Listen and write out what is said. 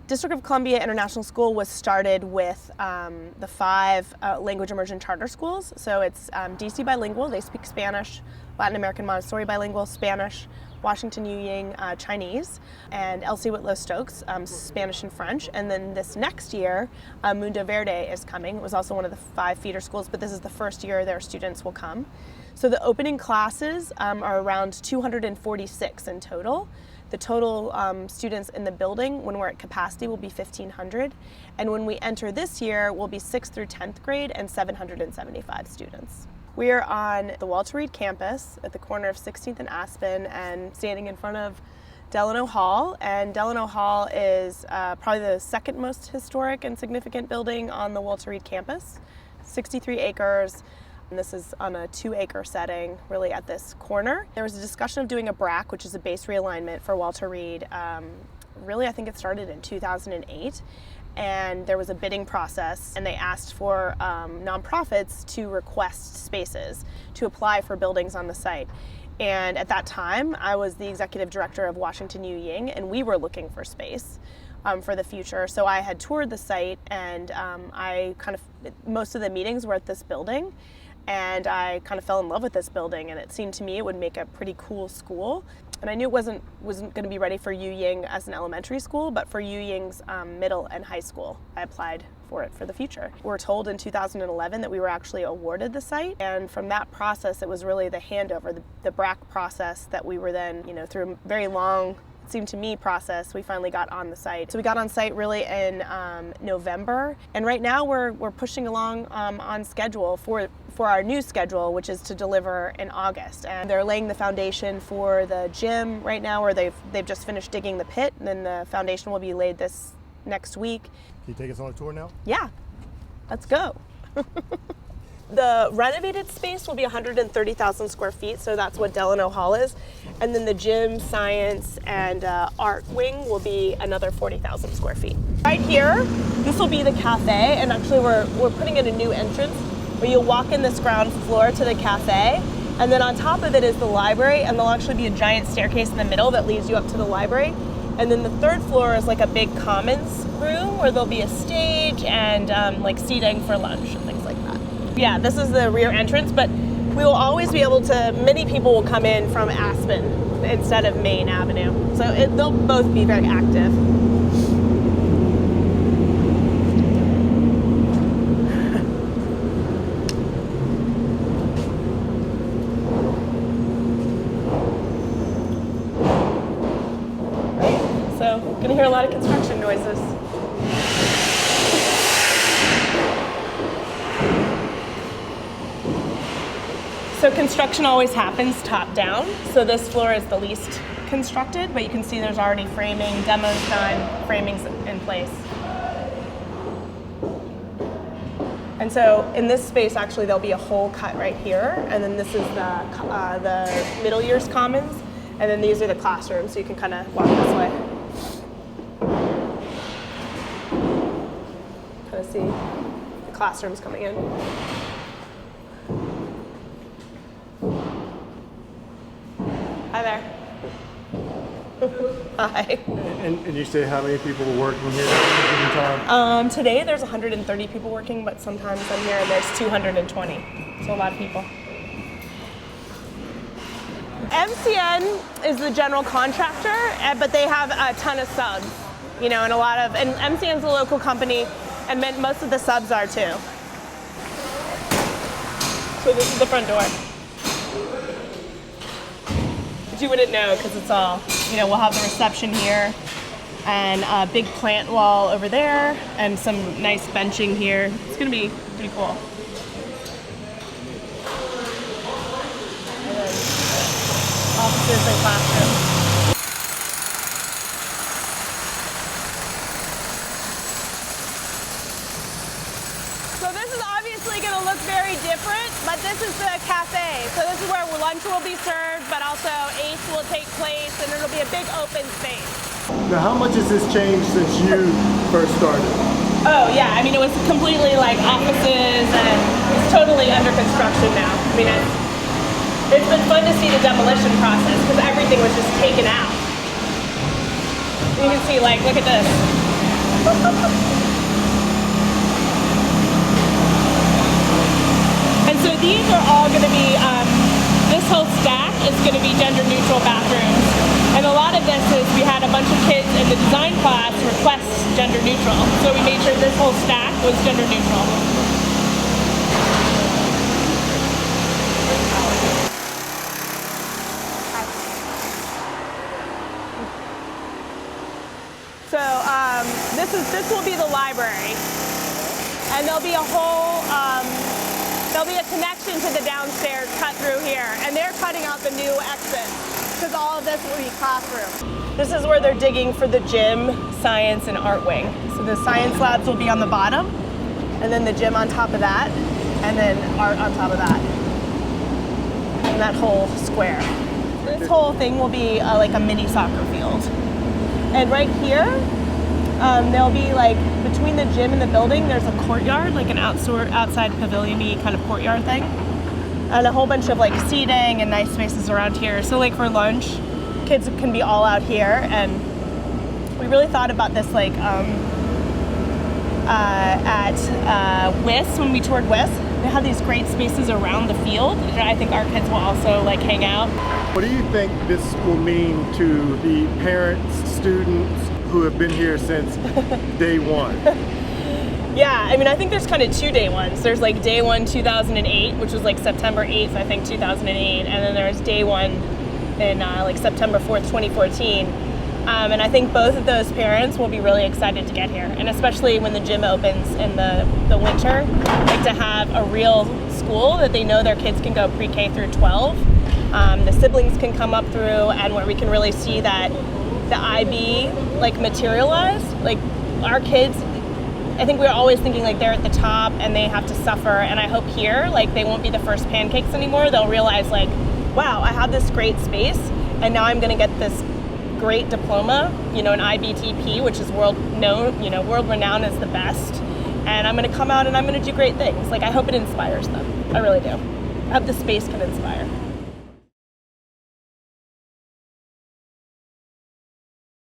District of Columbia International School was started with the 5 language immersion charter schools. So it's DC bilingual, they speak Spanish, Latin American Montessori bilingual, Spanish, Washington U Ying Chinese, and LC Whitlow Stokes Spanish and French. And then this next year, Mundo Verde is coming. It was also one of the 5 feeder schools, but this is the first year their students will come. So the opening classes are around 246 in total. The total students in the building, when we're at capacity, will be 1,500. And when we enter this year, we'll be 6th through 10th grade and 775 students. We are on the Walter Reed campus at the corner of 16th and Aspen and standing in front of Delano Hall. And Delano Hall is probably the second most historic and significant building on the Walter Reed campus. 63 acres. And this is on a 2-acre setting, really at this corner. There was a discussion of doing a BRAC, which is a base realignment for Walter Reed. Really, I think it started in 2008. And there was a bidding process, and they asked for nonprofits to request spaces to apply for buildings on the site. And at that time, I was the executive director of Washington U Ying, and we were looking for space for the future. So I had toured the site, and most of the meetings were at this building. And I kind of fell in love with this building, and it seemed to me it would make a pretty cool school. And I knew it wasn't going to be ready for U Ying as an elementary school, but for U Ying's middle and high school, I applied for it for the future. We were told in 2011 that we were actually awarded the site, and from that process, it was really the handover, the BRAC process that we were then, through a very long, it seemed to me, process, we finally got on the site. So we got on site really in November, and right now we're pushing along on schedule for our new schedule, which is to deliver in August. And they're laying the foundation for the gym right now, where they've just finished digging the pit, and then the foundation will be laid this next week. Can you take us on a tour now? Yeah, let's go. The renovated space will be 130,000 square feet, so that's what Delano Hall is. And then the gym, science, and art wing will be another 40,000 square feet. Right here, this will be the cafe, and actually we're putting in a new entrance where you'll walk in this ground floor to the cafe, and then on top of it is the library, and there'll actually be a giant staircase in the middle that leads you up to the library. And then the 3rd floor is like a big commons room where there'll be a stage and like seating for lunch and things like that. Yeah, this is the rear entrance, but we will always be able to, many people will come in from Aspen instead of Main Avenue. So they'll both be very active. So, gonna hear a lot of construction noises. So construction always happens top down. So this floor is the least constructed, but you can see there's already framing, demos done, framing's in place. And so in this space, actually, there'll be a hole cut right here, and then this is the middle years commons, and then these are the classrooms, so you can kind of walk this way. Kind of see the classrooms coming in. Hi there. Hi. And you say how many people are working here at any given time? Today there's 130 people working, but sometimes I'm here and there's 220. So a lot of people. MCN is the general contractor, but they have a ton of subs, and and MCN's a local company, and most of the subs are too. So this is the front door. But you wouldn't know because it's all, we'll have the reception here and a big plant wall over there and some nice benching here. It's going to be pretty cool. And then offices and classrooms. So this is obviously going to look very different, but this is the cafe. So this is where lunch will be served, but also ACE will take place, and it'll be a big open space. Now, how much has this changed since you first started? Oh yeah, I mean it was completely like offices, and it's totally under construction now. I mean it's been fun to see the demolition process because everything was just taken out. You can see, like, look at this. And so these are all going to be, this whole stack is going to be gender neutral bathrooms. And a lot of this is we had a bunch of kids in the design class request gender neutral. So we made sure this whole stack was gender neutral. So this will be the library, and there'll be a whole there'll be a connection to the downstairs cut through here, and they're cutting out the new exit because all of this will be classroom. This is where they're digging for the gym, science, and art wing. So the science labs will be on the bottom, and then the gym on top of that, and then art on top of that, and that whole square. This whole thing will be like a mini soccer field. And right here, there'll be like between the gym and the building, there's a courtyard, like an outside pavilion-y kind of courtyard thing, and a whole bunch of like seating and nice spaces around here. So like for lunch, kids can be all out here, and we really thought about this like at WIS, when we toured WIS. They have these great spaces around the field, and I think our kids will also like hang out. What do you think this will mean to the parents, students who have been here since day one? Yeah, I mean, I think there's kind of two day ones. There's like day one 2008, which was like September 8th, I think, 2008, and then there's day one in like September 4th, 2014. And I think both of those parents will be really excited to get here, and especially when the gym opens in the winter, like to have a real school that they know their kids can go pre-K through 12. The siblings can come up through, and where we can really see that the IB like materialize. Like our kids, I think we're always thinking like they're at the top and they have to suffer, and I hope here like they won't be the first pancakes anymore. They'll realize like, wow, I have this great space, and now I'm gonna get this great diploma, you know, an IBTP, which is world renowned as the best, and I'm gonna come out and I'm gonna do great things. Like I hope it inspires them. I really do. I hope the space can inspire.